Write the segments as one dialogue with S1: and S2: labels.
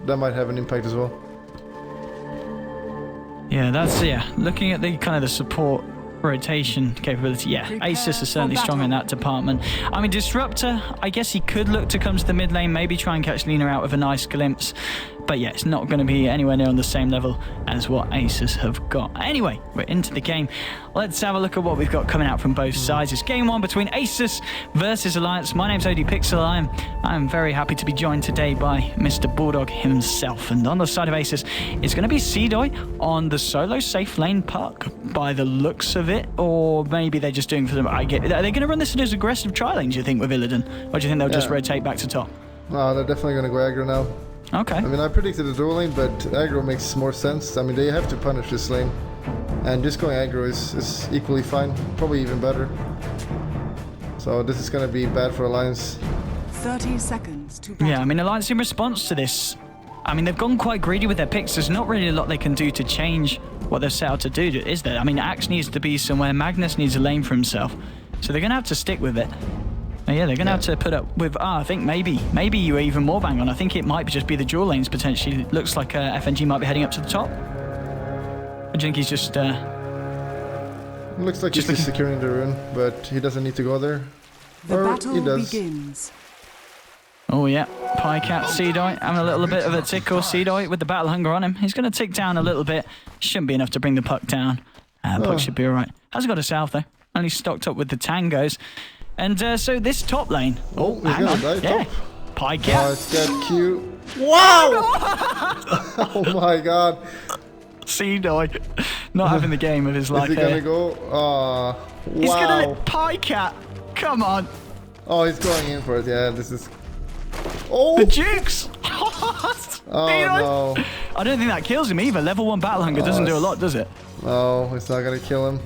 S1: that might have an impact as well.
S2: Yeah, that's looking at the kind of the support rotation capability. Yeah, ASUS is certainly strong in that department. I mean, Disruptor, I guess he could look to come to the mid lane, maybe try and catch Lina out with a nice glimpse. But yeah, it's not going to be anywhere near on the same level as what ASUS have got. Anyway, we're into the game. Let's have a look at what we've got coming out from both sides. It's game one between ASUS versus Alliance. My name's ODPixel. I'm very happy to be joined today by Mr. Bulldog himself. And on the side of ASUS, it's going to be Seedoy on the solo safe lane puck by the looks of it. Or maybe they're just doing for them. Are they going to run this as aggressive tri-lane, do you think, with Illidan? Or do you think they'll just rotate back to top?
S1: No, they're definitely going to go aggro now.
S2: Okay.
S1: I mean, I predicted the dual lane, but aggro makes more sense. I mean, they have to punish this lane. And just going aggro is equally fine, probably even better. So this is going to be bad for Alliance.
S3: 30 seconds to battle.
S2: Yeah, I mean, Alliance in response to this, I mean, they've gone quite greedy with their picks. There's not really a lot they can do to change what they've set out to do, is there? I mean, Axe needs to be somewhere. Magnus needs a lane for himself. So they're going to have to stick with it. Yeah, they're going to have to put up with, I think maybe you even more bang on. I think it might just be the dual lanes potentially. It looks like FNG might be heading up to the top. I think he's just...
S1: looks like he's just securing the rune, but he doesn't need to go there.
S3: The
S1: or
S3: battle
S1: he does.
S3: begins.
S2: Oh yeah, Pycat Seedoy having a little bit of a tickle. Seedoy with the battle hunger on him. He's going to tick down a little bit. Shouldn't be enough to bring the puck down. Puck should be all right. Hasn't got a south though. Only stocked up with the tangos. And so this top lane.
S1: Oh, he's going to die top.
S2: Pycat.
S1: Oh, it's got cute.
S2: Wow!
S1: Oh my god.
S2: Seedoy not having the game of his life.
S1: Is he going to go? Wow.
S2: He's going to let Pycat. Come on.
S1: Oh, he's going in for it. Yeah, this is... Oh!
S2: The Jukes!
S1: Oh no.
S2: I don't think that kills him either. Level 1 battle hunger doesn't do a lot, does it?
S1: No, it's not going to kill him.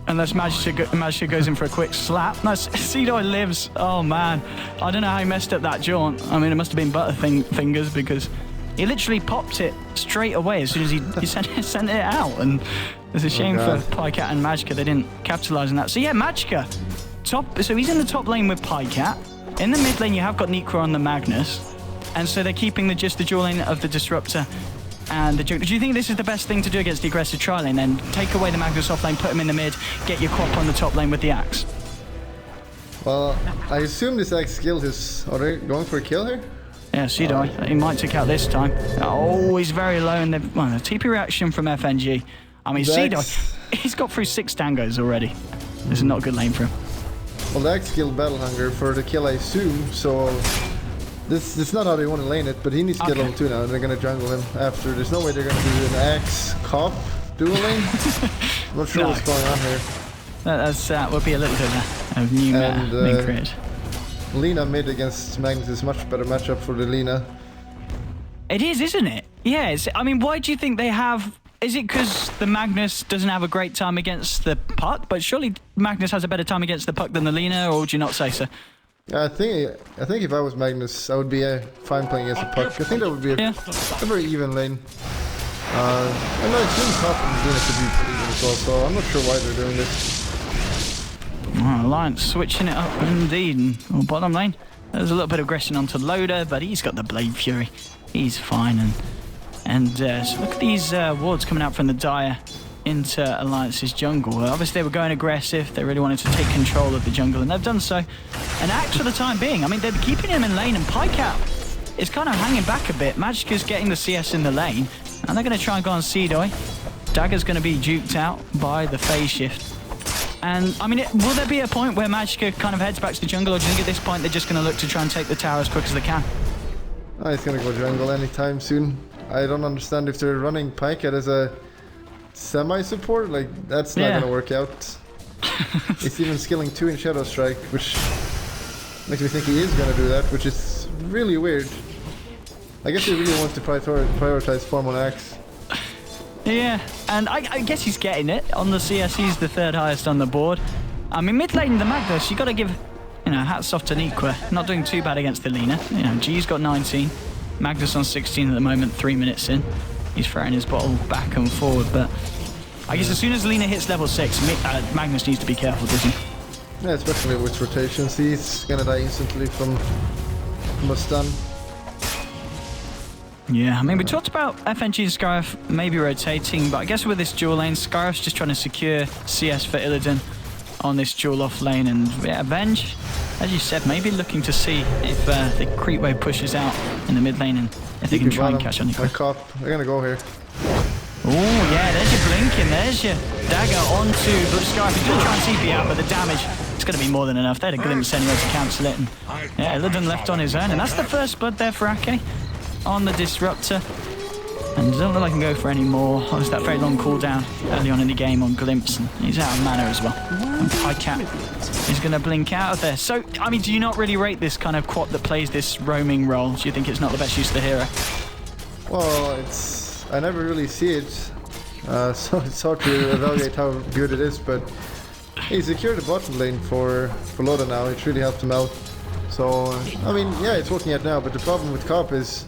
S2: Unless Magica goes in for a quick slap. No, Seedoy lives. Oh man. I don't know how he messed up that jaunt. I mean, it must have been Butterfingers because he literally popped it straight away as soon as he sent it out. And it's a shame for Pycat and Magica they didn't capitalise on that. So yeah, Magica. So he's in the top lane with Pycat. In the mid lane, you have got Nikra on the Magnus. And so they're keeping just the dual lane of the Disruptor and the Juggernaut. Do you think this is the best thing to do against the aggressive tri-lane then? Take away the Magnus off lane, put him in the mid, get your Quap on the top lane with the Axe?
S1: Well, I assume this Axe skill is... Are they going for a kill here?
S2: Yeah, Seedoy. He might take out this time. Oh, he's very low in the... Well, the TP reaction from FNG. I mean, Seedoy, he's got through 6 tangos already. This is not a good lane for him.
S1: Well, the Axe killed Battle Hunger for the kill, I assume, so... This is not how they want to lane it, but he needs to get level 2 now, and they're going to jungle him after. There's no way they're going to do an Axe Cop dual lane. I'm not sure what's going on here.
S2: That would be a little bit of new meta being created.
S1: Lina mid against Magnus is much better matchup for the Lina.
S2: It is, isn't it? Yeah, I mean, why do you think they have... Is it because the Magnus doesn't have a great time against the puck? But surely Magnus has a better time against the puck than the Lina, or would you not say so?
S1: I think if I was Magnus, I would be fine playing against the puck. I think that would be a very even lane. I know it seems tough and Lina could be pretty even as well, so I'm not sure why they're doing this.
S2: Alliance switching it up indeed. Bottom lane, there's a little bit of aggression onto Loda, but he's got the Blade Fury. He's fine. And so look at these wards coming out from the Dire into Alliance's jungle. Obviously, they were going aggressive. They really wanted to take control of the jungle, and they've done so. And Axe for the time being, I mean, they're keeping him in lane, and Pycat is kind of hanging back a bit. Magica's getting the CS in the lane, and they're going to try and go on Seedoy. Dagger's going to be duked out by the phase shift. And, I mean, will there be a point where Magica kind of heads back to the jungle, or do you think at this point they're just going to look to try and take the tower as quick as they can?
S1: Oh, he's going to go jungle anytime soon. I don't understand if they're running Pycat as a semi-support. Like, that's not going to work out. He's even skilling 2 in Shadow Strike, which makes me think he is going to do that, which is really weird. I guess he really wants to prioritize form on Axe.
S2: Yeah, and I guess he's getting it. On the CS, he's the 3rd highest on the board. I mean, mid lane, the Magnus, you got to give, hats off to Nikra. Not doing too bad against the Lina. G's got 19. Magnus on 16 at the moment, 3 minutes in. He's throwing his bottle back and forward, but I guess as soon as Lina hits level 6, Magnus needs to be careful, doesn't he?
S1: Yeah, especially with rotations. He's gonna die instantly from a stun.
S2: Yeah, I mean, we talked about FNG and Scarif maybe rotating, but I guess with this dual lane, Scarif's just trying to secure CS for Illidan on this dual off lane, and yeah, Venge, as you said, maybe looking to see if the creep wave pushes out in the mid lane and if they can try and catch on the
S1: cop. They're gonna go here.
S2: Oh yeah, there's your blinking, there's your dagger onto Blue Scarif. He's gonna try and TP out, but the damage, it's gonna be more than enough. They had a glimpse anyway to cancel it, and yeah, Illidan left on his own, and that's the first blood there for Ake on the Disruptor. And I don't know if I can go for any more. Oh, there's that very long cooldown early on in the game on Glimpse, and he's out of mana as well. And Pycat is going to blink out of there. So, I mean, do you not really rate this kind of quad that plays this roaming role? Do you think it's not the best use of the hero?
S1: Well, I never really see it, so it's hard to evaluate how good it is, but he secured the bottom lane for Loda now. It really helped him out. So, I mean, yeah, it's working out now, but the problem with Cop is,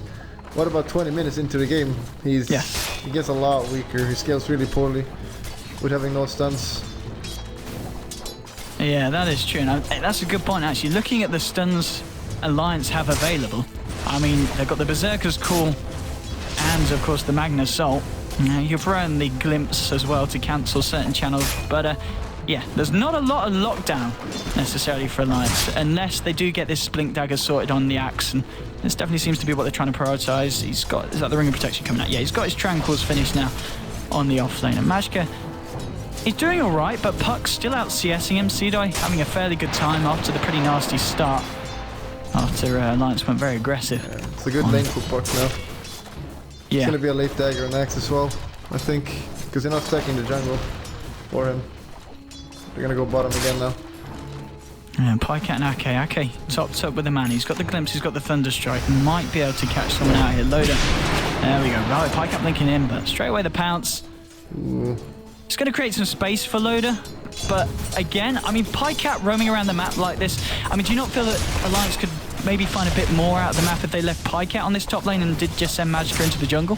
S1: what about 20 minutes into the game? He gets a lot weaker. He scales really poorly with having no stuns.
S2: Yeah, that is true. And that's a good point, actually. Looking at the stuns Alliance have available, I mean, they've got the Berserker's Call and, of course, the Magna Assault. You can throw in the Glimpse as well to cancel certain channels, but yeah, there's not a lot of lockdown necessarily for Alliance, unless they do get this Blink Dagger sorted on the Axe, and this definitely seems to be what they're trying to prioritise. He's got, is that the Ring of Protection coming out? Yeah, he's got his Tranquils finished now on the offlane, and Majka, he's doing alright, but Puck's still out CSing him. Sidoi having a fairly good time after the pretty nasty start, after Alliance went very aggressive.
S1: Yeah, it's a good lane for Puck now.
S2: Yeah.
S1: It's going to be a late dagger on Axe as well, I think, because they're not stacking the jungle for him. They're going to go bottom again now.
S2: Yeah, Pycat and Ake topped up with the man. He's got the Glimpse, he's got the Thunderstrike. Might be able to catch someone out here. Loda. There we go. Right, Pycat blinking in, but straight away the pounce.
S1: Ooh.
S2: It's going to create some space for Loda. But again, I mean, Pycat roaming around the map like this. I mean, do you not feel that Alliance could maybe find a bit more out of the map if they left Pycat on this top lane and did just send Magicka into the jungle?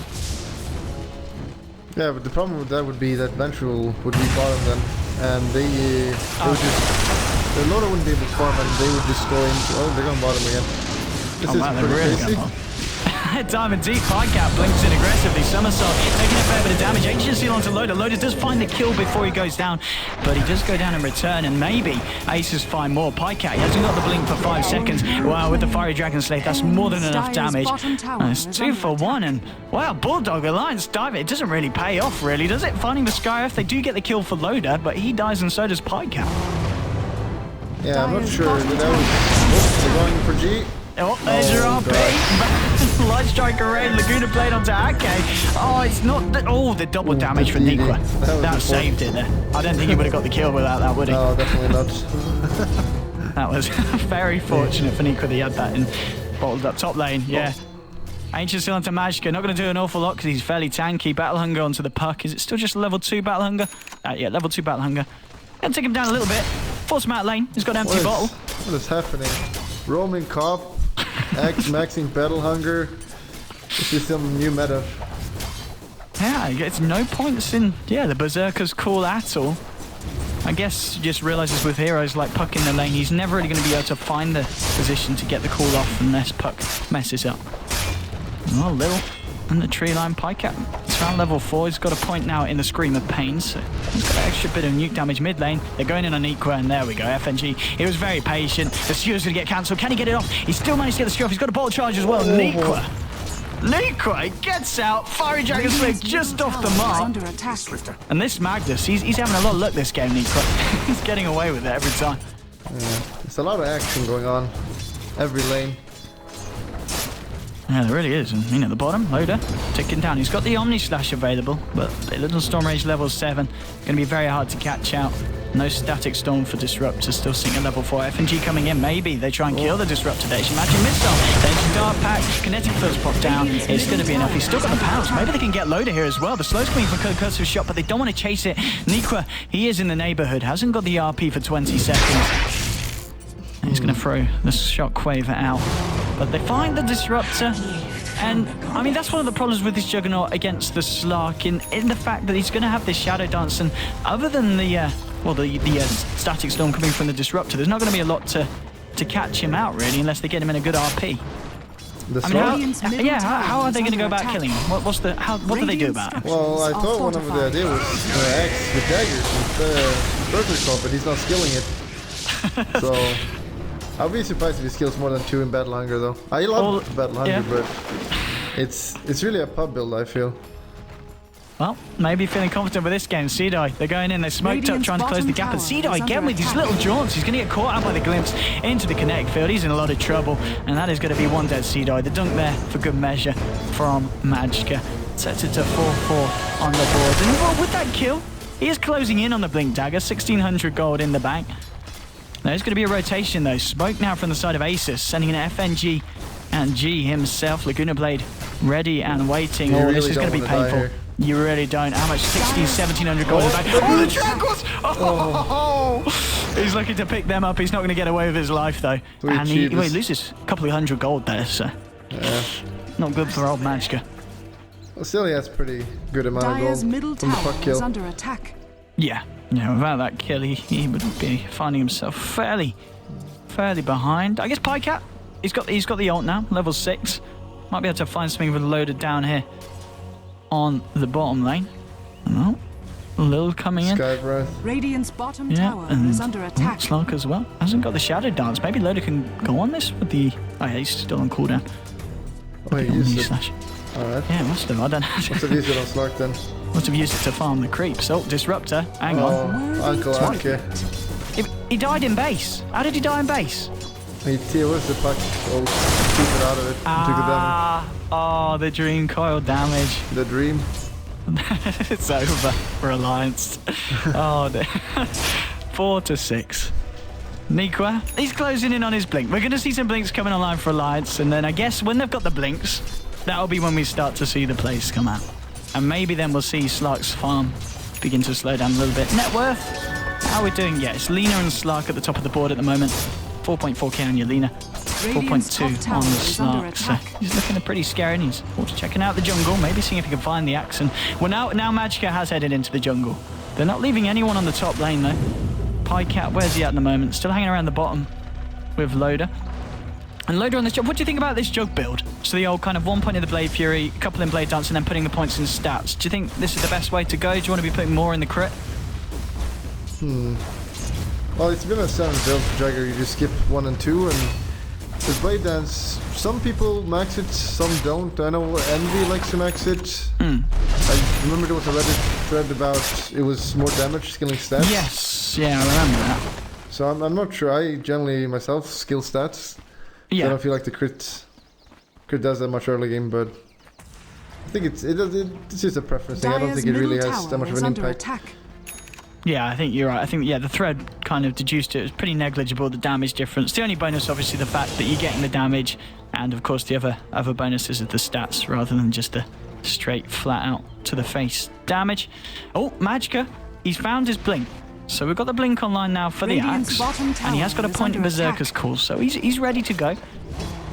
S1: Yeah, but the problem with that would be that Ventral would be bottom then. And they would just... The Loda wouldn't be able to farm and they would just go into... Oh, they're going bottom again. This is pretty crazy.
S2: Diamond Deep, Pycat blinks in aggressively. Somersault taking a fair bit of damage. Ancient Seal onto Loda. Loda does find the kill before he goes down, but he does go down in return, and maybe ASUS find more. Pycat, he hasn't got the blink for 5 seconds. Wow, with the Fiery Dragon Slate, that's more than enough damage. It's 2 for 1, and wow, Bulldog Alliance dive. It doesn't really pay off, really, does it? Finding the Skyriff, they do get the kill for Loda, but he dies and so does Pycat.
S1: Yeah, I'm not sure that they're going for G.
S2: Oh, there's your RP. Light Strike Array, Laguna Blade onto Ake. Oh, it's not... the double damage for Nikwa. That saved it there. I don't think he would have got the kill without that, would he?
S1: No, definitely not.
S2: That was very fortunate for Nikwa that he had that in bottled up top lane, yeah. Ancient Seal onto Magicka. Not going to do an awful lot because he's fairly tanky. Battle Hunger onto the Puck. Is it still just level 2 Battle Hunger? Yeah, level 2 Battle Hunger. Gonna take him down a little bit. Force him out lane. He's got an empty bottle.
S1: What is happening? Roaming Cop. Axe maxing Battle Hunger. This is some new meta.
S2: Yeah, it's no points in the Berserker's Call at all. I guess he just realises with heroes like Puck in the lane, he's never really going to be able to find the position to get the call off unless Puck messes up. Oh, Lil and the tree line Pycat. It's around level 4. He's got a point now in the Scream of Pain, so he's got an extra bit of nuke damage mid lane. They're going in on Equa, and there we go. FNG, he was very patient. The Skewer's going to get cancelled. Can he get it off? He still managed to get the Skewer off. He's got a bottle charge as well. Nikwa gets out. Fiery Dragon Slave just off the mark. And this Magnus, he's having a lot of luck this game, Nikwa. He's getting away with it every time.
S1: Yeah, there's a lot of action going on. Every lane.
S2: Yeah, there really is. And, at the bottom, Loda ticking down. He's got the Omni Slash available, but the little Storm Rage level 7 going to be very hard to catch out. No Static Storm for Disruptor, still sitting at level 4. FNG coming in, maybe they try and kill the Disruptor. They should Magic Missile. Then Dark Pack, Kinetic First pop down. It's going to be enough. He's still got the pounce. Maybe they can get Loda here as well. The slow screen for Cursive Shot, but they don't want to chase it. Nikwa, he is in the neighborhood, hasn't got the RP for 20 seconds. He's going to throw the Shockwave out. But they find the Disruptor. And, I mean, that's one of the problems with this Juggernaut against the Slark in the fact that he's going to have this Shadow Dance. And other than the Static Storm coming from the Disruptor, there's not going to be a lot to catch him out, really, unless they get him in a good RP.
S1: The
S2: I mean,
S1: start?
S2: how are they going to go about killing him? What do they do about him?
S1: Well, I thought one of the idea was axe with daggers with Berserk Club, but he's not skilling it. So I'll be surprised if he skills more than 2 in Battle Hunger, though. I love Battle Hunger, but it's really a pub build, I feel.
S2: Well, maybe feeling confident with this game. Seedeye, they're going in, they're smoked up, trying to close the gap. And Seedeye, again, with these little jaunts, he's going to get caught out by the glimpse into the connect field. He's in a lot of trouble, and that is going to be one dead Seedeye. The dunk there for good measure from Majka. Sets it to 4-4 on the board. And well, with that kill, he is closing in on the Blink Dagger. 1,600 gold in the bank. There's going to be a rotation, though. Smoke now from the side of ASUS, sending an FNG and G himself. Laguna Blade ready and waiting. Oh, this is going to be painful. You really don't. How much? 1,700 gold in the bank. Oh, the Jaguars! Oh! He's looking to pick them up. He's not going to get away with his life, though. And he loses a couple of hundred gold there, so... Yeah. Not good for old Majka.
S1: Well, still, he has pretty good amount of gold
S3: middle
S1: from the puck kill.
S3: Under attack.
S2: Yeah, without that kill, he would be finding himself fairly behind. I guess Pycat, he's got the ult now, level 6. Might be able to find something with Loda down here on the bottom lane. No, Lil coming in.
S1: Sky Breath.
S3: Radiant's bottom tower is under attack.
S2: Slark as well. Hasn't got the Shadow Dance. Maybe Loda can go on this with the... Oh, yeah, he's still on cooldown.
S1: Oh, he used it.
S2: Alright. Yeah, must have. I don't know.
S1: Must have used it on Slark then.
S2: Must have used it to farm the creeps. Oh, Disruptor. Hang on.
S1: Uncle Arke.
S2: He died in base. How did he die in base?
S1: He was the puck. Oh, keep it out of it. Took the damage.
S2: Oh, the dream coil damage.
S1: The dream.
S2: It's over for Alliance. Oh, 4-6. Nikwa, he's closing in on his blink. We're going to see some blinks coming online for Alliance, and then I guess when they've got the blinks, that'll be when we start to see the plays come out. And maybe then we'll see Slark's farm begin to slow down a little bit. Net worth, how are we doing? Yeah, it's Lina and Slark at the top of the board at the moment. 4.4k on your Lina, 4.2 on the Slark. So he's looking pretty scary, and he's also checking out the jungle, maybe seeing if he can find the axe. And well, now Majka has headed into the jungle. They're not leaving anyone on the top lane, though. Pycat, where's he at the moment? Still hanging around the bottom with Loda. And Loda on this jug. What do you think about this jug build? So the old kind of 1 point in the Blade Fury, a couple in Blade Dance, and then putting the points in stats. Do you think this is the best way to go? Do you want to be putting more in the crit?
S1: Well, it's been a standard build for Jagger. You just skip 1 and 2, and with Blade Dance, some people max it, some don't. I know Envy likes to max it. I remember there was a Reddit thread about it was more damage skilling stats.
S2: Yes, yeah, I remember that.
S1: So I'm not sure. I generally myself skill stats.
S2: Yeah.
S1: I don't feel like the crit does that much early game, but I think it's just a preference thing. I don't think it really has that much of an impact.
S2: Yeah, I think you're right. I think, the thread kind of deduced it was pretty negligible, the damage difference. The only bonus, obviously, the fact that you're getting the damage, and of course the other bonuses are the stats, rather than just the straight flat out to the face damage. Oh, Majka, he's found his blink. So we've got the blink online now for the axe, and he has got a point in Berserker's Call, so he's ready to go.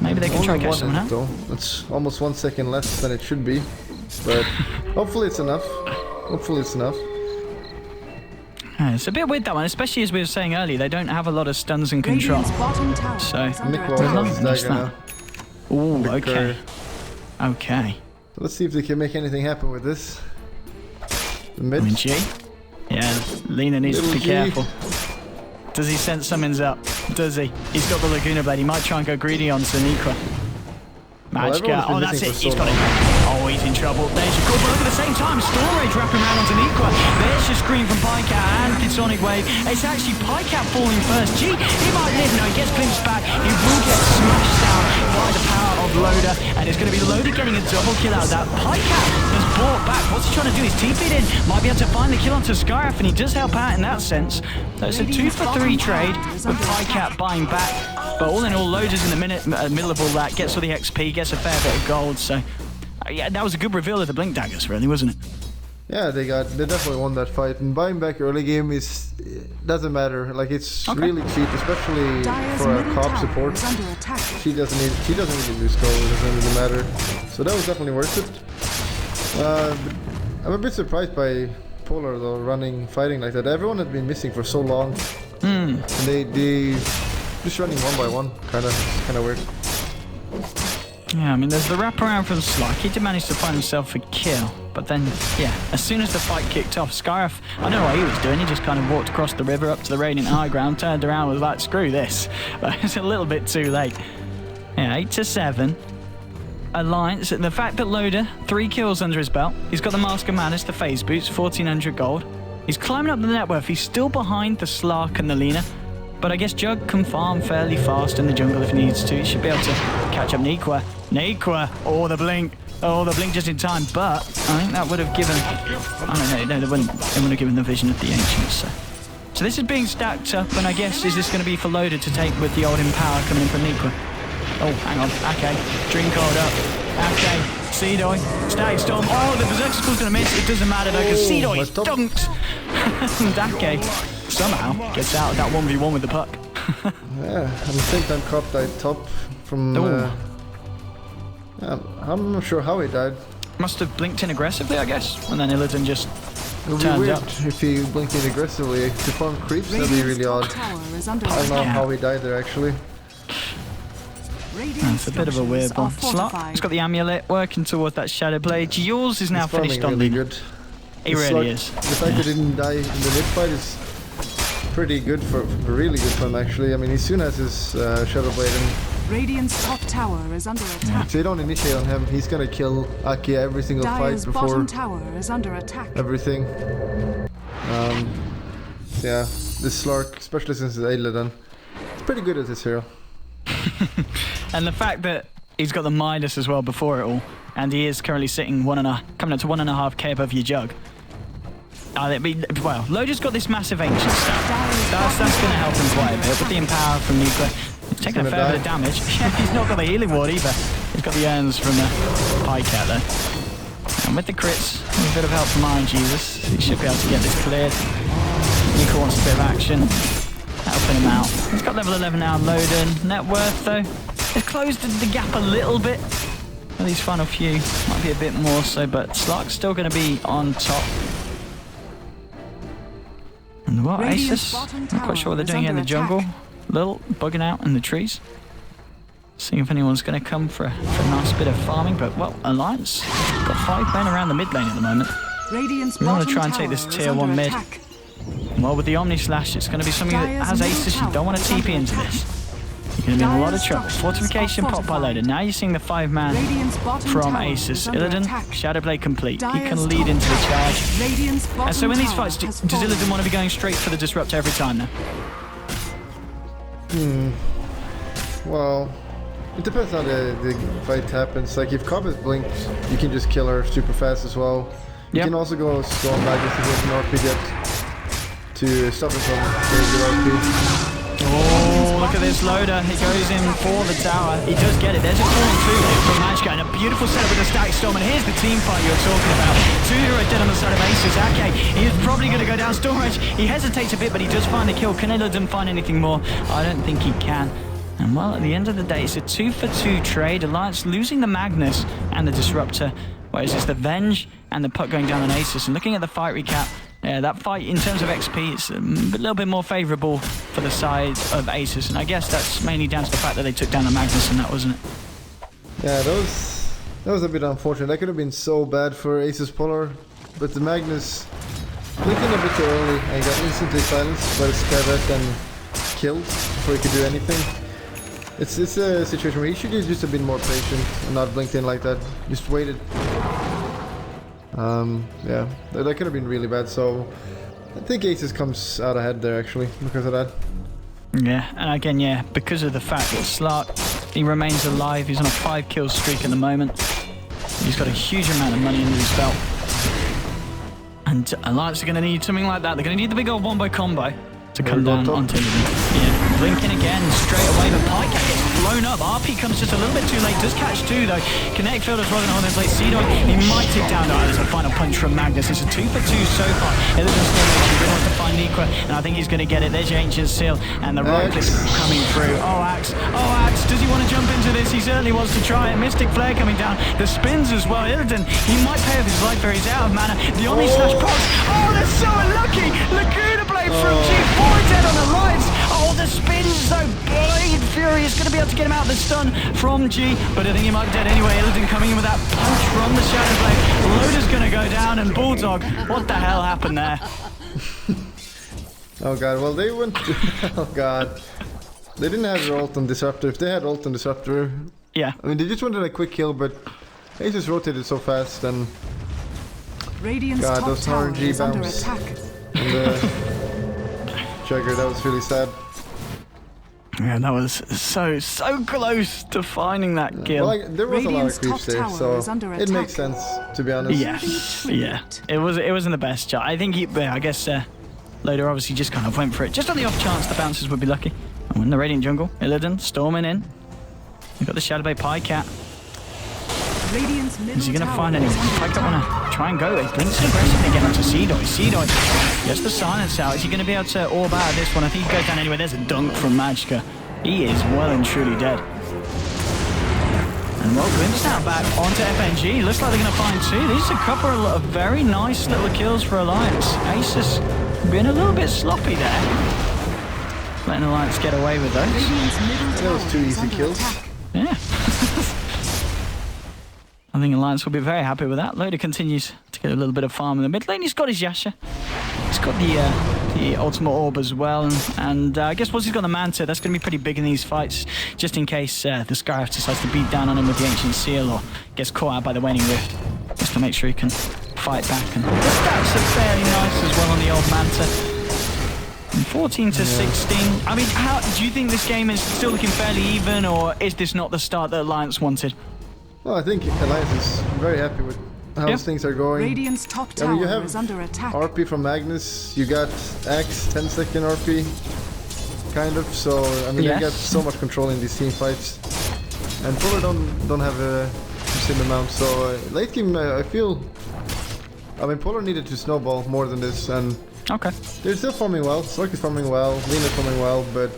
S2: Maybe they can try to catch someone out.
S1: It's almost 1 second less than it should be, but hopefully it's enough. Hopefully it's enough.
S2: It's a bit weird, that one, especially as we were saying earlier, they don't have a lot of stuns and control. So, ooh, okay. Okay.
S1: So let's see if they can make anything happen with this. The mid.
S2: G. Yeah, Lina needs to be careful. Does he sense something's up? Does he? He's got the Laguna Blade. He might try and go greedy on Sonikwa. Majka. Oh, that's it. He's got it. Oh, he's in trouble. There's your call, but look at the same time. Storm Rage wrapping around onto Nikwa. There's your screen from Pycat and Sonic Wave. It's actually Pycat falling first. Gee, he might live. No, he gets glimpsed back. He will get smashed down by the power of Loda. And it's going to be Loda getting a double kill out of that. Pycat has brought back. What's he trying to do? He's TP'd in. Might be able to find the kill onto Skyrath, and he does help out in that sense. So it's a 2-for-3 trade with Pycat buying back. But all in all, Loda's in the middle of all that, gets all the XP, gets a fair bit of gold, so... yeah, that was a good reveal of the Blink Daggers, really, wasn't it?
S1: Yeah, they definitely won that fight, and buying back early game doesn't matter. Like, it's really cheap, especially for a cop support. She doesn't really lose gold, it doesn't really matter. So that was definitely worth it. I'm a bit surprised by Polar, though, fighting like that. Everyone had been missing for so long. And they just running 1 by 1, kind of weird.
S2: Yeah, I mean, there's the wraparound from Slark. He did manage to find himself a kill. But then, yeah, as soon as the fight kicked off, Scarif, I don't know what he was doing. He just kind of walked across the river up to the Radiant High Ground, turned around and was like, screw this. But it's a little bit too late. Yeah, 8-7. Alliance, the fact that Loda, 3 kills under his belt. He's got the Mask of Madness, the phase boots, 1,400 gold. He's climbing up the net worth. He's still behind the Slark and the Lina. But I guess Jug can farm fairly fast in the jungle if he needs to. He should be able to catch up Nequa. Nequa! Oh, the blink. Oh, the blink just in time. But I think that would have given... I don't know. No, they wouldn't have given the vision of the Ancients. So this is being stacked up. And I guess, is this going to be for Loda to take with the old Empower coming in from Nequa? Oh, hang on. Okay. Drink hold up. Okay. Seedoy. Static Storm. Oh, the Berserker's going to miss. It doesn't matter though, because Seedoy dunked. And Dake somehow gets out of that 1v1 with the puck.
S1: Yeah, at the same time, Cop died top from... I'm not sure how he died.
S2: Must have blinked in aggressively, I guess. And then Illidan just turned
S1: weird
S2: up.
S1: If he blinked in aggressively to farm creeps, that'd be really odd. I don't know how he died there, actually.
S2: That's a bit of a weird one. Slot, he's got the amulet working towards that Shadow Blade. Yours is now finished on
S1: really
S2: Lina.
S1: good.
S2: He really is.
S1: The fact that he didn't die in the mid fight is pretty good for really good for him, actually. I mean, he soon has his Shadow Blade, and
S3: Radiant's top tower is under attack.
S1: if they don't initiate on him, he's gonna kill Aki every single
S3: Dire's
S1: fight
S3: bottom
S1: before
S3: tower is under attack.
S1: everything. Yeah, this Slark, especially since it's Illidan, it's pretty good as his hero.
S2: And the fact that he's got the Midas as well before it all, and he is currently sitting coming up to 1.5k above your Jug. Well, Loda's got this massive Ancient stat. That's going to help him quite a bit with the Empower from Nuclear. He's taking a fair bit of damage. Yeah, he's not got the healing ward either. He's got the urns from the Pycat though. And with the crits, a bit of help from Iron Jesus. He should be able to get this cleared. Nico wants a bit of action. Helping him out. He's got level 11 now, Loda. Net worth though, it's closed the gap a little bit. Well, these final few might be a bit more so, but Slark's still going to be on top. And what, ASUS? Not quite sure what they're doing here in the jungle. Little bugging out in the trees. Seeing if anyone's going to come for a nice bit of farming, but well, Alliance got 5 men around the mid lane at the moment. We want to try and take this tier 1 mid. Well, with the Omni Slash, it's going to be something that has ASUS. You don't want to TP into this. You're going to be in a lot of trouble. Fortification pop by Loda. Now you're seeing the 5-man from ASUS. Illidan, Shadowblade complete. He can lead into the charge. And so in these fights, does Illidan want to be going straight for the Disruptor every time now?
S1: Well, it depends how the fight happens. Like if Cobb is blinked, you can just kill her super fast as well. You can also go Storm Magus with an RP jet to stop him from getting the RP.
S2: Oh, look at this Loda. He goes in for the tower. He does get it. There's a 4-2 from Magicka, and a beautiful setup with the Static Storm. And here's the team fight you're talking about. 2 hero dead on the side of ASUS. Okay, he is probably going to go down Storm Edge. He hesitates a bit, but he does find the kill. Can Illidan find anything more? I don't think he can. And well, at the end of the day, it's a 2-for-2 trade. Alliance losing the Magnus and the Disruptor. Whereas it's the Venge and the puck going down on ASUS. And looking at the fight recap, yeah, that fight in terms of XP, it's a little bit more favourable for the side of ASUS, and I guess that's mainly down to the fact that they took down the Magnus, and that wasn't it. Yeah,
S1: that was a bit unfortunate. That could have been so bad for ASUS.POLAR, but the Magnus blinking a bit too early and got instantly silenced by the Skyvet and killed before he could do anything. It's a situation where he should have just been more patient and not blinked in like that. Just waited. Yeah, that could have been really bad, so I think ASUS comes out ahead there actually because of that.
S2: Yeah, and again, yeah, because of the fact that Slark, he remains alive. He's on a 5-kill streak at the moment. He's got a huge amount of money under his belt. And Alliance are going to need something like that. They're going to need the big old wombo combo to come down onto him. Yeah, blinking again straight away, but Pycat gets blown up. RP comes just a little bit too late, does catch 2 though. Kinetic Field is rolling on his late Seedoy. He might take down. Oh, there's a final punch from Magnus. It's a 2-for-2 so far. Illidan's still making good wants to find Nequa, and I think he's going to get it. There's your Ancient Seal, and the rope is coming through. Oh, Axe. Oh, Axe. Does he want to jump into this? He certainly wants to try it. Mystic Flare coming down. The spins as well. Illidan, he might pay with his life there. He's out of mana. The Omni Slash procs. Oh, they're so unlucky. Laguna Blade from G4 dead on the lights. Oh, the spins though. Blade Fury is going to be able to get him out of the stun from G, but I think he might be dead anyway. Illidan coming in with that punch from the Shadow Blade. Loda's going to go down, and Bulldog, what the hell happened there?
S1: Oh god, well they went... oh god. They didn't have their ult on Disruptor. If they had ult on Disruptor...
S2: Yeah.
S1: I mean, they just wanted a quick kill, but they just rotated so fast, and...
S3: Radiant's
S1: God,
S3: top
S1: those
S3: tower
S1: RNG
S3: is under
S1: bombs.
S3: attack.
S1: And Jugger, that was really sad.
S2: Yeah, that was so close to finding that kill.
S1: Well, there was
S3: Radiant's
S1: a lot of creeps
S3: top
S1: there,
S3: tower
S1: so
S3: is under
S1: it makes
S3: attack.
S1: sense, to be honest.
S2: Yes, yeah. It wasn't the best shot. I think I guess Loda obviously just kind of went for it, just on the off chance the bouncers would be lucky. And in the Radiant jungle, Illidan storming in. We've got the Shadow Blade Pycat.
S3: Radiant's middle
S2: Is he going to
S3: tower
S2: find anyone?
S3: is under
S2: Pycat
S3: attack.
S2: want to try and go. He blinks aggressively again onto Seedoy. Seedoy gets the silence out. Is he going to be able to orb out of this one? I think he goes down anyway. There's a dunk from Magicka. He is well and truly dead. And well, glimpsed out back onto FNG. Looks like they're going to find two. These are a couple of very nice little kills for Alliance. ASUS being a little bit sloppy there. Letting Alliance get away with those.
S3: Radiant's middle
S1: That was
S3: tower
S1: 2
S3: is
S1: easy
S3: under
S1: kills.
S3: attack.
S2: Yeah. I think Alliance will be very happy with that. Loda continues to get a little bit of farm in the mid lane. He's got his Yasha. He's got the ultimate orb as well. And I guess once he's got the Manta, that's going to be pretty big in these fights. Just in case the Scarif decides to beat down on him with the Ancient Seal or gets caught out by the Waning Rift. Just to make sure he can fight back. And the stats are fairly nice as well on the old Manta. 14 to 16. I mean, how do you think this game is still looking fairly even, or is this not the start that Alliance wanted?
S1: Well, I think Alliance is very happy with how things are going.
S3: Radiant's top
S1: I
S3: tower
S1: mean, you have
S3: is under attack.
S1: RP from Magnus, you got Axe, 10-second RP, kind of, so, I mean,
S2: Yes.
S1: you got so much control in these team fights. And Polar don't have the same amount, so late game, I feel... I mean, Polar needed to snowball more than this, and
S2: Okay.
S1: they're still farming well, Sork is farming well, Lina's farming well, but...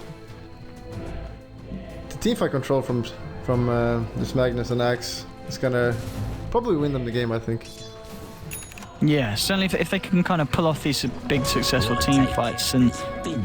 S1: The team fight control from this Magnus and Axe is gonna probably win them the game, I think.
S2: Yeah, certainly if they can kind of pull off these big successful team fights, and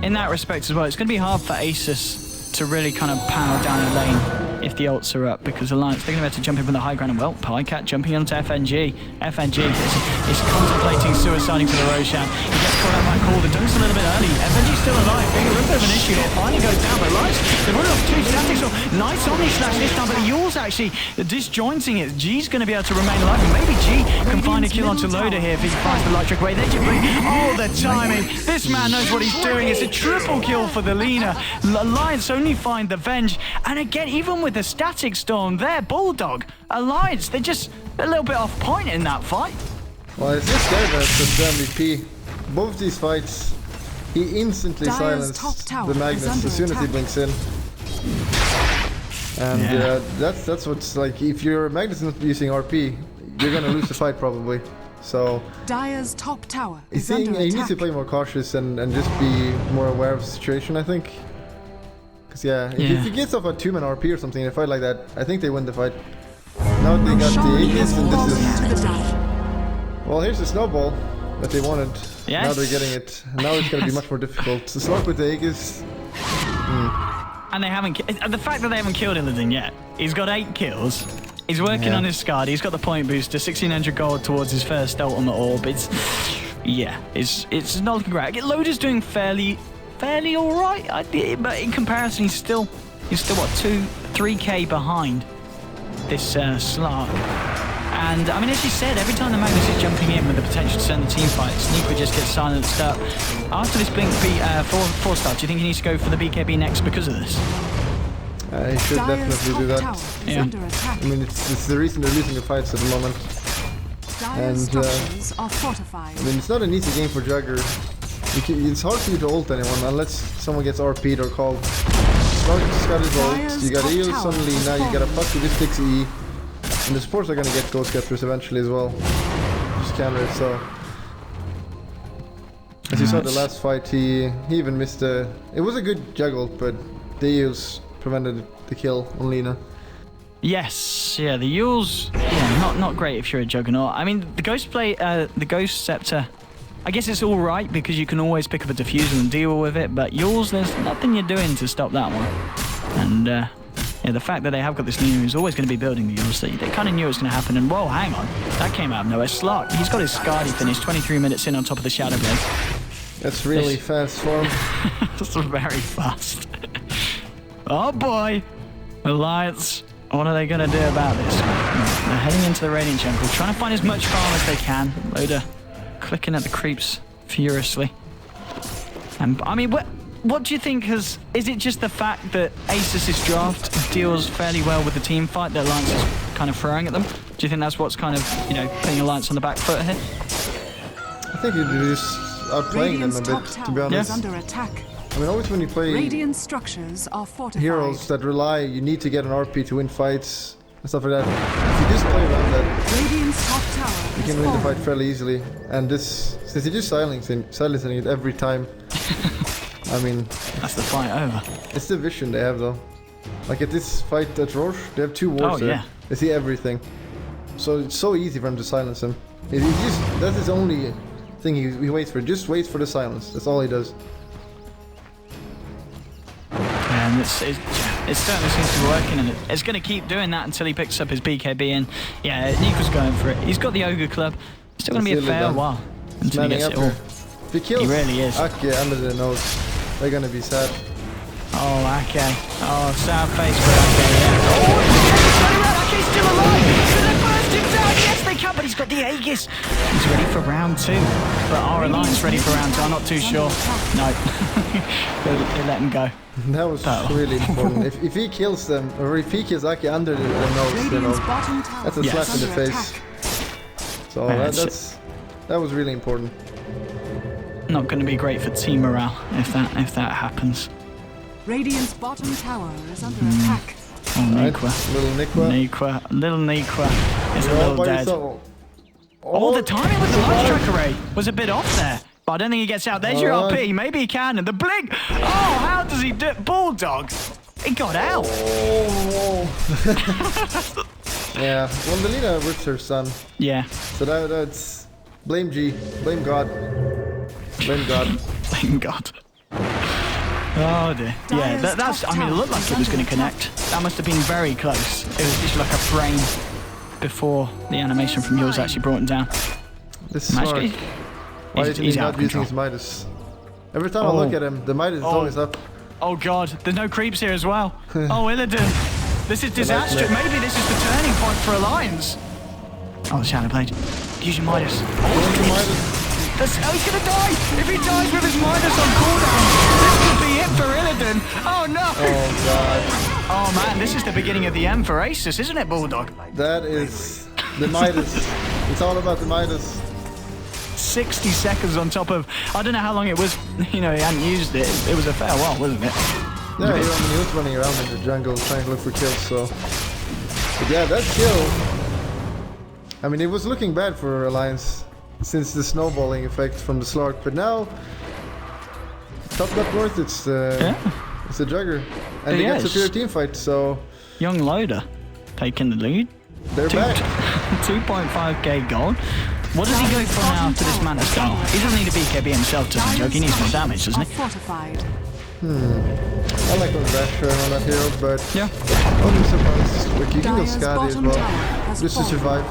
S2: in that respect as well, it's going to be hard for ASUS to really kind of power down a lane if the ults are up, because Alliance, they're going to have to jump in from the high ground, and well, Pycat jumping onto FNG. FNG is contemplating suiciding for the Roshan. He gets caught out by Call, the dunk's a little bit early. FNG's still alive, being a little bit of an issue here. Finally goes down, but Alliance, they've run off two statics, so nice Omni Slash this time, but Yule's actually disjointing it. G's going to be able to remain alive, and maybe G can find a kill onto Loda here if he finds the light trick away. They bring all the timing. This man knows what he's doing. It's a triple kill for the Lina. Alliance only find the Venge, and again, even with the static storm there, Bulldog, Alliance, they're just a little bit off point in that fight.
S1: Well, it's this guy that's the MVP. Both these fights, he instantly
S3: Dire's top
S1: silenced
S3: tower
S1: the Magnus
S3: is under
S1: as soon as he
S3: attack.
S1: blinks in. And
S2: Yeah.
S1: that's what's like, if your Magnus is not using RP, you're gonna lose the fight probably. So
S3: Dire's top tower
S1: he
S3: is under
S1: needs
S3: attack.
S1: to play more cautious and just be more aware of the situation, I think. Because if he gets off a 2-man RP or something in a fight like that, I think they win the fight. Now they got the Aegis, and this is...
S3: To the dive.
S1: Well, here's the snowball that they wanted.
S2: Yes.
S1: Now they're getting it. Now it's going to be much more difficult. So Slug with the Aegis.
S2: And they haven't... The fact that they haven't killed Illidan yet. He's got 8 kills. He's working on his Skadi. He's got the point booster, 1600 gold towards his first ultimate orb. It's not looking great. Loda's doing fairly all right, but in comparison, he's still what, 3k behind this Slark. And I mean, as you said, every time the Magnus is jumping in with the potential to send the team fight, Sneaker just gets silenced up. After this Blink 4-star, do you think he needs to go for the BKB next because of this?
S1: He should
S3: Dire's
S1: definitely
S3: top
S1: do that.
S3: tower is
S2: Yeah.
S3: under attack.
S1: I mean, it's the reason they're losing the fights at the moment.
S3: Dire's
S1: and,
S3: structures are fortified.
S1: I mean, it's not an easy game for Jugger. It's hard for you to ult anyone unless someone gets RP'd or called. Slug's got his ult, you got
S3: top
S1: Eos
S3: tower
S1: on
S3: is
S1: Lina, you got a
S3: falling.
S1: fuck with this takes E. And the supports are gonna get Ghost Scepters eventually as well. Just counter it, so... As you saw the last fight, he even missed a... It was a good juggle, but the Eos prevented the kill on Lina.
S2: Yes, yeah, the Yule's not great if you're a Juggernaut. I mean, the Ghost Scepter I guess it's all right because you can always pick up a diffuser and deal with it, but yours, there's nothing you're doing to stop that one. And yeah, the fact that they have got this Nina who's always going to be building the yours, they kind of knew it was going to happen. And whoa, hang on, that came out of nowhere. Slark, he's got his Scardy finish 23 minutes in on top of the Shadow Blade.
S1: That's really fast for him.
S2: That's very fast. Oh boy, Alliance. What are they going to do about this? They're heading into the Radiant jungle, trying to find as much farm as they can. Loda clicking at the creeps furiously. And I mean, what do you think is it just the fact that ASUS's draft deals fairly well with the team fight that Alliance is kind of throwing at them? Do you think that's what's kind of, you know, putting Alliance on the back foot here?
S1: I think you're just outplaying them a bit, to be honest.
S3: Under attack.
S1: I mean, always when you play
S3: Radiant structures are fortified.
S1: heroes that rely, you need to get an RP to win fights and stuff like that. If you just play around that,
S3: Radiant's top tower
S1: you can win the fight fairly easily. And this, since you're just silencing it every time, I mean,
S2: That's the fight over.
S1: it's the vision they have though. Like at this fight at Roche, they have 2 wards there.
S2: Yeah.
S1: They see everything. So it's so easy for him to silence him. That's his only thing he waits for. Just waits for the silence. That's all he does.
S2: And it certainly seems to be working, and it's going to keep doing that until he picks up his BKB. And yeah, Nico's going for it. He's got the Ogre Club. Still going to be a fair while until he gets it all.
S1: If he kills
S2: He really is.
S1: Ake under the nose, they're going to be sad.
S2: Oh, Ake. Oh, sad face for Ake, yeah. Oh, it's running around. Ake's still alive. Can they burst him down? Yes, they can, but he's got the Aegis. He's ready for round 2. But our Alliance ready for round 2. I'm not too sure. No. they let him go.
S1: That was really important. If he kills them, or if he kills Ake under the nose, you know, that's a slap in the face. So that was really important.
S2: Not going to be great for team morale if that happens.
S3: Radiant's bottom tower is under attack.
S2: Oh,
S1: Right,
S2: Niqua.
S1: little
S2: Little Niqua is a little dead. Oh, the timing with the light track array was a bit off there. But I don't think he gets out. There's your RP. Maybe he can. And the blink. Oh, how does he do it? Bulldog. He got out.
S1: Oh. Yeah. Well, the Lina ripped her son.
S2: Yeah.
S1: So that's blame G. Blame God. Blame God.
S2: Thank God. Oh dear. Yeah, that's. I mean, it looked like it was going to connect. That must have been very close. It was just like a frame before the animation from yours actually brought him down.
S1: This Slark. Why is he not using his Midas? Every time I look at him, the Midas is always up.
S2: Oh God, there's no creeps here as well. Oh, Illidan. This is disastrous. Maybe this is the turning point for Alliance. Oh, the Shadow Blade. Use your Midas. Oh, he's gonna die! If he dies with his Midas on cooldown, this could be it for Illidan. Oh no!
S1: Oh God.
S2: Oh man, this is the beginning of the end for ASUS, isn't it, Bulldog?
S1: That is the Midas. It's all about the Midas.
S2: 60 seconds on top of, I don't know how long it was, you know, he hadn't used it. It was a fair while, wasn't it?
S1: Yeah, he was running around in the jungle trying to look for kills, so... But yeah, that kill... I mean, it was looking bad for Alliance since the snowballing effect from the Slark, but now... Top up north, it's a Jugger. And they got superior team fight, so...
S2: Young Loda taking the lead.
S1: They're back.
S2: 2.5k gold. What does he go for now after this Mana Style? He doesn't need a BKB himself, does he, Jug? He needs more damage, doesn't he?
S3: Fortified.
S1: I like on Basher on that hero, but...
S2: Yeah.
S1: I'm surprised. Like, you can go Skadi as well, just to survive.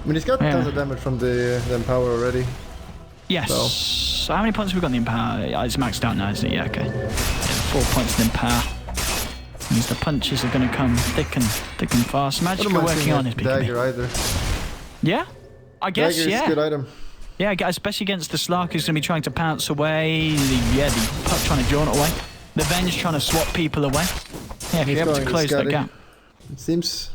S1: I mean, he's got tons of damage from the Empower already.
S2: Yes. So how many points have we got in the Empower? It's maxed out now, isn't it? Yeah, okay. Yeah, 4 points in the Empower. Means the punches are going to come thick and fast. Magica working on his BKB.
S1: Dagger either.
S2: Yeah? I guess,
S1: Dagger is a good item.
S2: Yeah, especially against the Slark who's going to be trying to pounce away. The Puck trying to jaunt away. The Venge trying to swap people away. Yeah, if you're able to close that gap.
S1: It seems...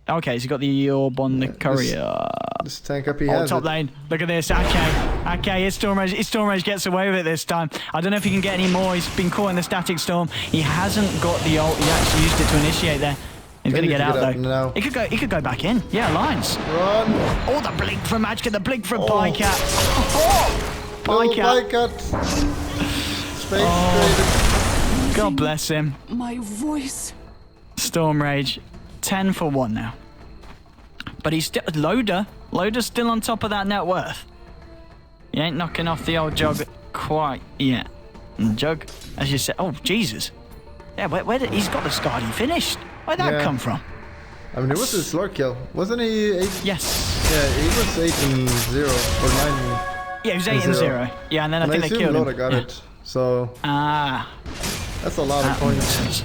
S2: Okay, so you got the orb on the courier.
S1: This tank up he has.
S2: Top lane. Look at this. Okay, his Storm Rage gets away with it this time. I don't know if he can get any more. He's been caught in the Static Storm. He hasn't got the ult. He actually used it to initiate there. He's going to get out though.
S1: Now.
S2: He could go back in. Yeah, lines.
S1: Run.
S2: Oh, the blink from Magica, the blink from Pycat. Oh,
S1: Pycat. Space traded.
S2: God bless him.
S3: My voice.
S2: Storm Rage. 10 for 1 now. But he's still... Loda's still on top of that net worth. He ain't knocking off the old Jug quite yet. And Jug, as you said... Oh, Jesus. Yeah, where did... He's got the Scardy finished. Where'd that come from?
S1: I mean, it was a slur kill. Wasn't he 8?
S2: Yes.
S1: Yeah, he was 8-0 or 9.
S2: Yeah, he was 8-0. Yeah, and then I think they killed him.
S1: Loda got it. So...
S2: Ah.
S1: That's a lot of coins.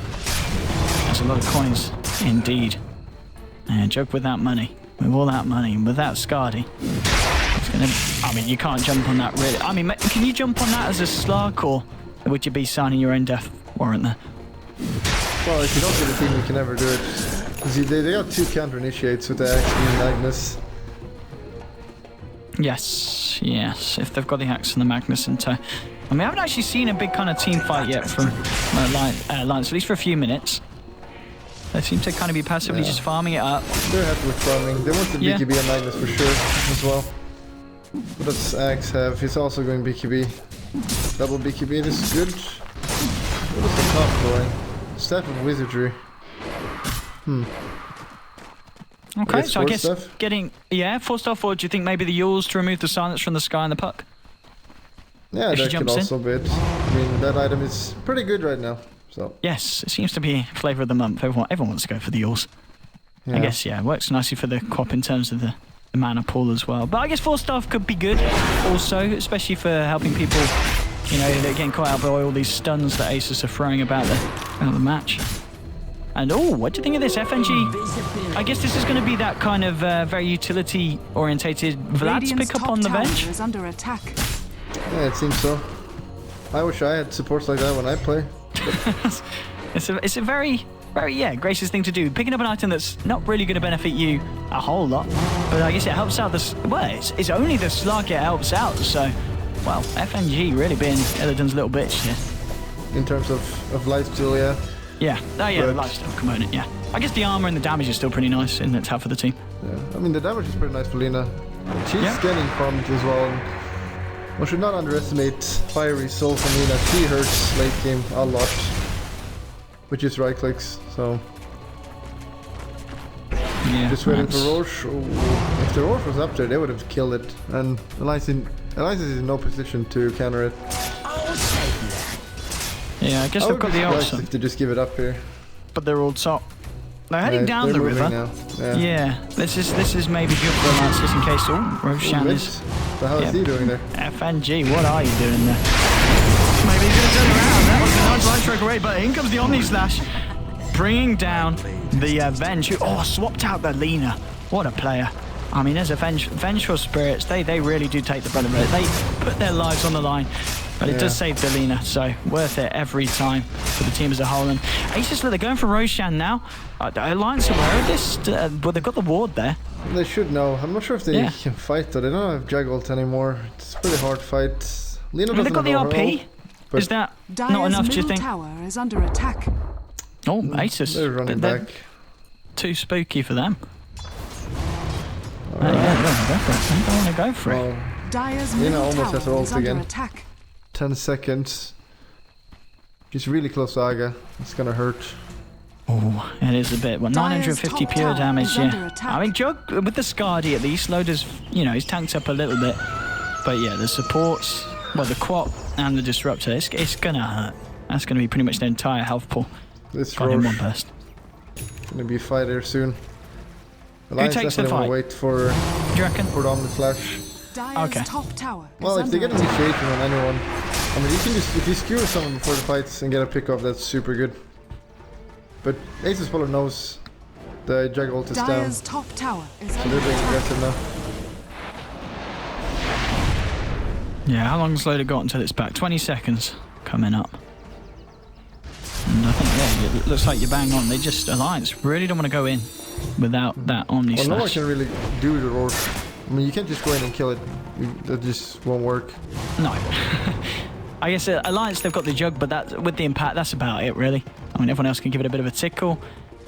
S2: That's a lot of coins, indeed. And Jug with that money. With all that money, with that Scardy. It's gonna... I mean, you can't jump on that really. I mean, can you jump on that as a slug, or would you be signing your own death warrant there?
S1: Well, if you don't get a team, you can never do it. Because they got 2 counter initiates with the Axe and Magnus.
S2: Yes, yes. If they've got the Axe and the Magnus in tow. I mean, I haven't actually seen a big kind of team fight yet from Alliance, at least for a few minutes. They seem to kind of be passively just farming it up.
S1: They're happy with farming. They want the BKB and Magnus for sure as well. What does Axe have? He's also going BKB. Double BKB, this is good. What is the top going? Staff of Wizardry.
S2: Okay, so I guess getting... Yeah, 4-star forward. Do you think maybe the Yules to remove the silence from the sky and the puck?
S1: Yeah, that could also be it. I mean, that item is pretty good right now. So
S2: yes, it seems to be flavour of the month. Everyone wants to go for the Yules. Yeah. I guess, yeah, it works nicely for the co-op in terms of the mana pool as well. But I guess 4-star could be good also, especially for helping people, you know, they're getting caught out by all these stuns that ASUS are throwing about the match. And oh, what do you think of this? FNG, I guess this is going to be that kind of very utility-orientated Vlad's pick up on the bench.
S3: Is under attack.
S1: Yeah, it seems so. I wish I had supports like that when I play.
S2: It's a very, gracious thing to do. Picking up an item that's not really going to benefit you a whole lot, but I guess it helps out the... Well, it's only the slug it helps out, so... Well, FNG really being Illidan's little bitch here.
S1: In terms of lifesteal, yeah.
S2: Yeah, the lifesteal component, yeah. I guess the armor and the damage is still pretty nice in the top for the team.
S1: Yeah, I mean, the damage is pretty nice for Lina. She's getting from it as well. One should not underestimate Fiery Soul from Lina. She hurts late game a lot. Which is right clicks, so...
S2: Yeah,
S1: just waiting for Roche. Oh, if the Roche was up there, they would have killed it. And Alliance is in no position to counter it.
S2: Yeah, I guess they've got the ults.
S1: If they just give it up here.
S2: But they're all top. They're heading down the river.
S1: Now.
S2: Yeah, this is maybe good for Alliance just in case. Oh, Roshan is...
S1: The hell is he doing there?
S2: FNG, what are you doing there? Maybe he's going to turn around. That was a nice line stroke away, but in comes the Omni Slash. Bringing down the Venge, who swapped out the Lina. What a player. I mean, as a vengeful spirits, they really do take the brunt of it. They put their lives on the line. But it does save the Lina, so worth it every time for the team as a whole. And ASUS, they're going for Roshan now. Alliance aware of this? Well, they've got the ward there.
S1: They should know. I'm not sure if they can fight though. They don't have Juggernaut anymore. It's a pretty hard fight. Lina
S2: they've got the RP. Is that not enough, do you think?
S3: Tower is under attack.
S2: Oh, ASUS.
S1: They're running back.
S2: Too spooky for them. They don't want to go for it.
S1: Lina almost has her ult again. 10 seconds. She's really close to Aga. It's gonna hurt.
S2: Oh, it is a bit. Well, 950 pure damage, yeah. I mean, Jug, with the Scardy at least, Loda's, you know, he's tanked up a little bit. But yeah, the supports, well, the Quap and the Disruptor, it's gonna hurt. That's gonna be pretty much the entire health pool.
S1: This
S2: got in one burst.
S1: Gonna be a fighter soon.
S2: Who takes the fight?
S1: Wait for,
S2: do you reckon?
S1: for Omni Flash.
S2: Okay.
S1: Well, if they get initiation on anyone, I mean, you can just, if you skewer someone before the fights and get a pick off, that's super good. But ASUS.POLAR knows the Juggernaut is down,
S3: top tower is
S1: so they're being aggressive now.
S2: Yeah, how long has Loda got until it's back? 20 seconds coming up. And I think, yeah, it looks like you're bang on. They just, Alliance really don't want to go in without that Omni Slash.
S1: Well, no one can really do the Roche. I mean, you can't just go in and kill it. That just won't work.
S2: No. I guess Alliance, they've got the Jug, but that with the impact, that's about it, really. I mean, everyone else can give it a bit of a tickle.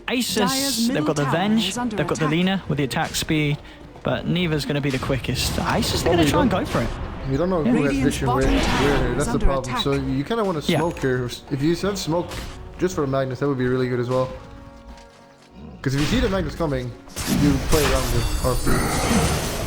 S2: ASUS, they've got the Venge, they've got the Lina with the attack speed, but neither's going to be the ASUS, they're going to try and go for it.
S1: You don't know who has vision where here. That's the problem. So you kind of want to smoke here. If you have smoke just for a Magnus, that would be really good as well. Because if you see the Magnus coming, you play around the RP.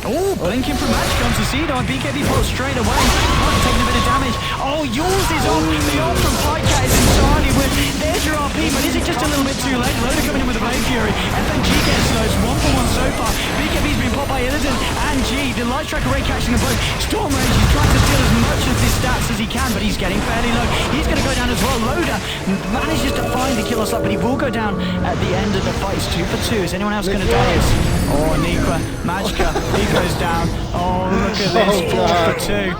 S2: Oh, blinking from match comes to see and BKB pulls straight away. Puck taking a bit of damage. Oh, yours is off. The ult from Pycat is entirely with. There's your RP, but is it just a little bit too late? Loda coming in with a Blade Fury. FNG gets slows. 1-for-1 so far. BKB's been popped by Illidan and G. The Light Striker Ray catching them both. Storm Rage is trying to steal as much of his stats as he can, but he's getting fairly low. He's going to go down as well. Loda manages to find the killer slot, but he will go down at the end of the fight. It's 2 for 2. Is anyone else going to die? Oh, Nikwa, Magicka, he goes down. Oh, look at this, 4 for 2.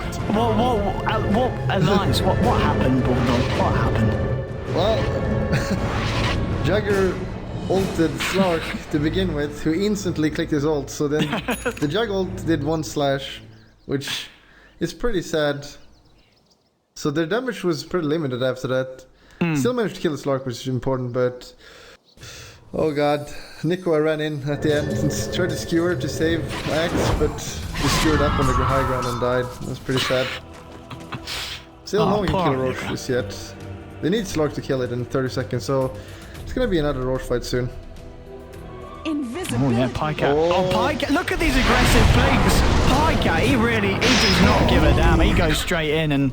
S2: What alliance? What happened, Bulldog? What happened?
S1: Well, Jagger ulted Slark to begin with, who instantly clicked his ult. So then the Jag ult did 1 slash, which is pretty sad. So their damage was pretty limited after that. Still managed to kill the Slark, which is important, but... Oh god, Nikwa ran in at the end and tried to skewer to save Axe, but he skewered up on the high ground and died. That's pretty sad. Still no one can kill Roche just yet. They need Slark to kill it in 30 seconds, so it's gonna be another Roche fight soon.
S2: Oh yeah, Pycat. Oh, Pycat, look at these aggressive blinks. Pycat, he does not give a damn. He goes straight in and...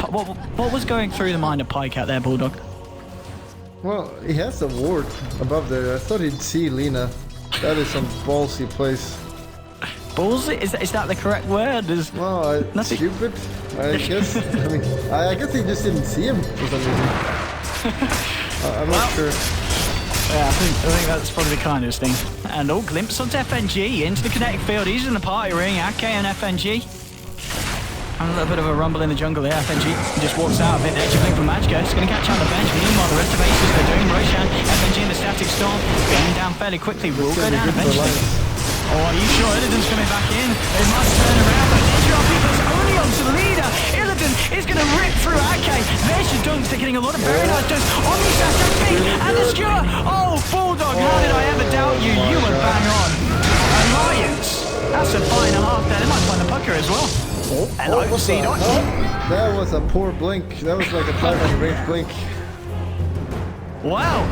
S2: What was going through the mind of Pycat there, Bulldog?
S1: Well, he has a ward above there. I thought he'd see Lina. That is some ballsy place.
S2: Ballsy? Is that the correct word?
S1: Well, stupid, I guess. I guess he just didn't see him for some reason. I'm not sure.
S2: Yeah, I think that's probably the kindest thing. And glimpse onto FNG into the kinetic field. He's in the party ring. Ake and FNG. And a little bit of a rumble in the jungle here. FNG just walks out of it. Edge of link from Magicka. He's going to catch on the bench. Meanwhile, the rest of ASUS, they're doing Roshan. FNG in the static storm. Going down fairly quickly. Will go down eventually. Oh, are you sure Illidan's coming back in? They must turn around. But Ninja people's only onto the leader. Illidan is going to rip through Ake. There's your dunks. They're getting a lot of very nice dunks. Omnislash, that ping, and the skewer. Oh, Bulldog, how did I ever doubt you? You were bang on. Alliance. That's a fine and a half there. They might find the pucker as well. Oh, hello, C-Dot.
S1: That was a poor blink. That was like a 500 range blink.
S2: Wow.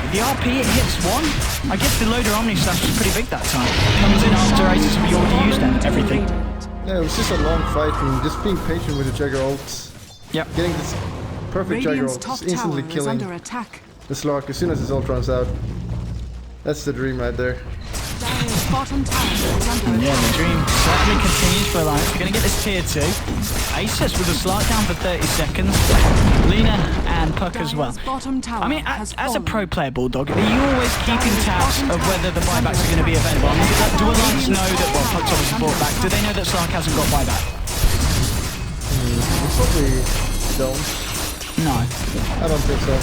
S2: The RP, it hits 1. I guess the Loda Omni Slash was pretty big that time. Comes in after ASUS, we already used everything.
S1: Yeah, it was just a long fight and just being patient with the Jagger ults.
S2: Yep.
S1: Getting this perfect Jagger ult, instantly killing the Slark as soon as his ult runs out. That's the dream right there.
S2: Yeah, the dream certainly continues for Alliance. We're going to get this tier 2. ASUS with a slide down for 30 seconds. Lina and Puck as well. I mean, as a pro player, Bulldog, are you always keeping tabs of whether the buybacks are going to be available? I mean, do Alliance know that, well, Puck's obviously brought back. Do they know that Slark hasn't got buyback?
S1: They probably don't.
S2: No.
S1: I don't think so.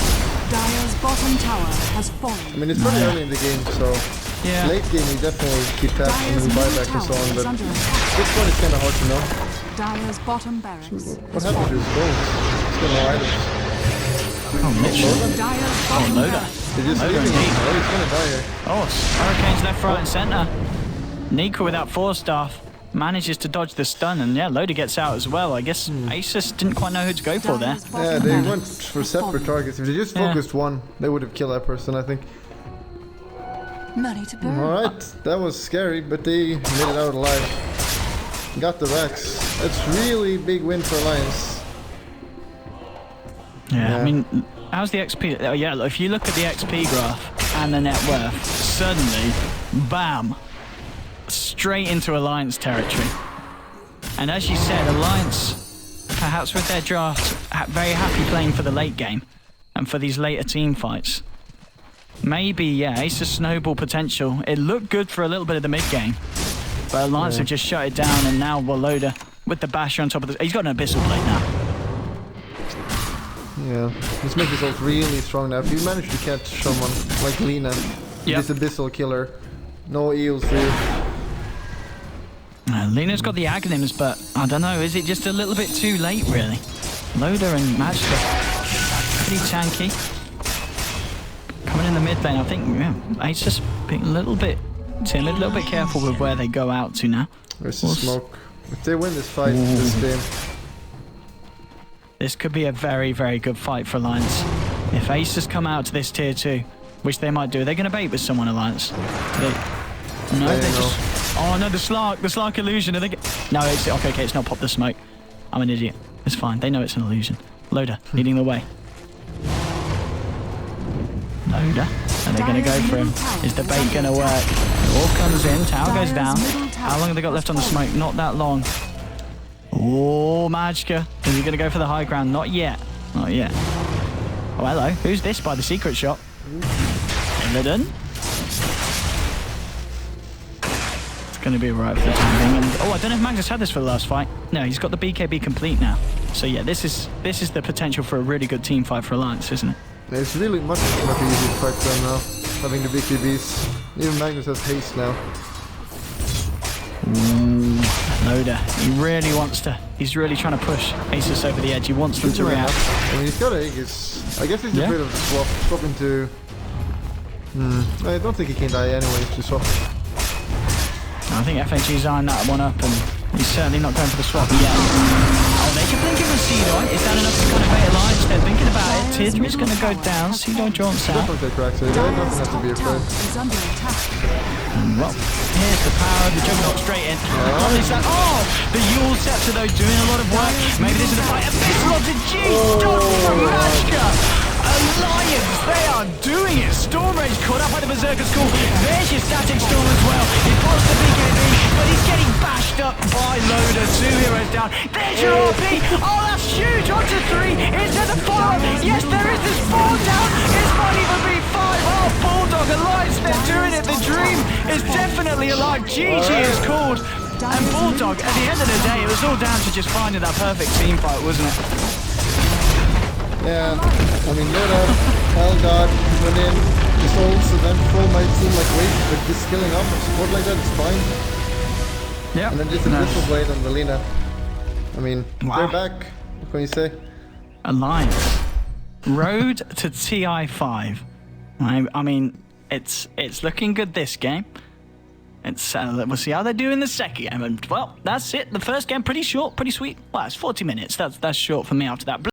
S3: Dire's bottom tower has fallen.
S1: I mean, it's pretty early in the game, so
S2: yeah.
S1: Late game you definitely keep tabs and buyback and so on, but this one is kind of hard to know.
S3: Dire's bottom barracks.
S1: What happened to his goals? He's got no items.
S2: Oh, Mitchell.
S3: Dire's bottom
S2: Loda.
S1: They're just leaving him. Oh, he's gonna die here.
S2: Oh, Hurricanes left, right, and centre. Nika without 4-star manages to dodge the stun, and yeah, Loda gets out as well. I guess ASUS didn't quite know who to go for there.
S1: Yeah, they went for separate targets. If they just focused one, they would have killed that person, I think.
S3: Money to burn.
S1: Alright, that was scary, but they made it out alive. Got the Rex. That's really big win for Alliance.
S2: Yeah, I mean, how's the XP? Oh yeah, if you look at the XP graph and the net worth, suddenly, bam, straight into Alliance territory. And as you said, Alliance, perhaps with their draft, very happy playing for the late game and for these later team fights. Maybe, yeah, ASUS snowball potential. It looked good for a little bit of the mid game, but Alliance have just shut it down, and now Loda with the basher on top of the... He's got an Abyssal Blade now.
S1: Yeah, this makes his ult really strong now. If you manage to catch someone like Lina, this Abyssal killer, no eels for you.
S2: Lina's got the Aghanims, but I don't know, is it just a little bit too late, really? Loda and Magicka, pretty tanky. Coming in the mid lane, I think, ASUS being a little bit timid, a little bit careful with where they go out to now.
S1: There's the smoke. If they win this fight, this game.
S2: This could be a very, very good fight for Alliance. If ASUS come out to this tier 2, which they might do, are they going to bait with someone, Alliance? No, they just... Oh, no, the Slark illusion. Are they... No, it's... Okay, it's not pop the smoke. I'm an idiot. It's fine. They know it's an illusion. Loda, leading the way. Loda. Are they going to go for him? Is the bait going to work? All comes in. Tower goes down. How long have they got left on the smoke? Not that long. Oh, Majka. Is he going to go for the high ground? Not yet. Not yet. Oh, hello. Who's this by the secret shop? Illidan. It's going to be right for the time being. And, I don't know if Magnus had this for the last fight. No, he's got the BKB complete now. So yeah, this is the potential for a really good team fight for Alliance, isn't it?
S1: It's really much easier to fight them now, having the BKBs. Even Magnus has haste now.
S2: Loda, he really wants to. He's really trying to push ASUS over the edge. He wants them to react.
S1: I mean, he's got Aegis. I guess he's afraid of the swap into... I don't think he can die anyway if you swap.
S2: I think FHG's eyeing that one up, and he's certainly not going for the swap yet. Oh, they can blink him with Seedoy. Is that enough to kind of bait Alliance? They're thinking about it. Tier 3 is going to go down. Seedoy jaunts out.
S1: Definitely cracks it. Nothing has to be afraid.
S2: Well, here's the power of the Juggernaut straight in. Oh, the Yule Scepter though doing a lot of work. Maybe this is the fight. Abyssal to G. Stop from Mashka. Alliance, they are doing it. Storm Rage caught up by the Berserker School. There's your Static Storm as well. He pops the BKB, but he's getting bashed up by Loda. 2 heroes down. There's your RP. Oh, that's huge. On to 3. Into the 5. Yes, there is this 4 down. It might even be 5. Oh, Bulldog, Alliance, they're doing it. The dream is definitely alive. GG is called. And Bulldog, at the end of the day, it was all down to just finding that perfect team fight, wasn't it?
S1: Yeah, I mean, Loda, Hellgard, went in, just also then full might seem like wait, but just skilling up or support like that is fine.
S2: Yeah.
S1: And then just a Crystal Blade on the Lina. I mean, they're back. What can you say?
S2: Alliance. Road to TI5. I mean, it's looking good this game. It's we'll see how they do in the second game. And well, that's it. The first game pretty short, pretty sweet. Well, it's 40 minutes. That's short for me after that.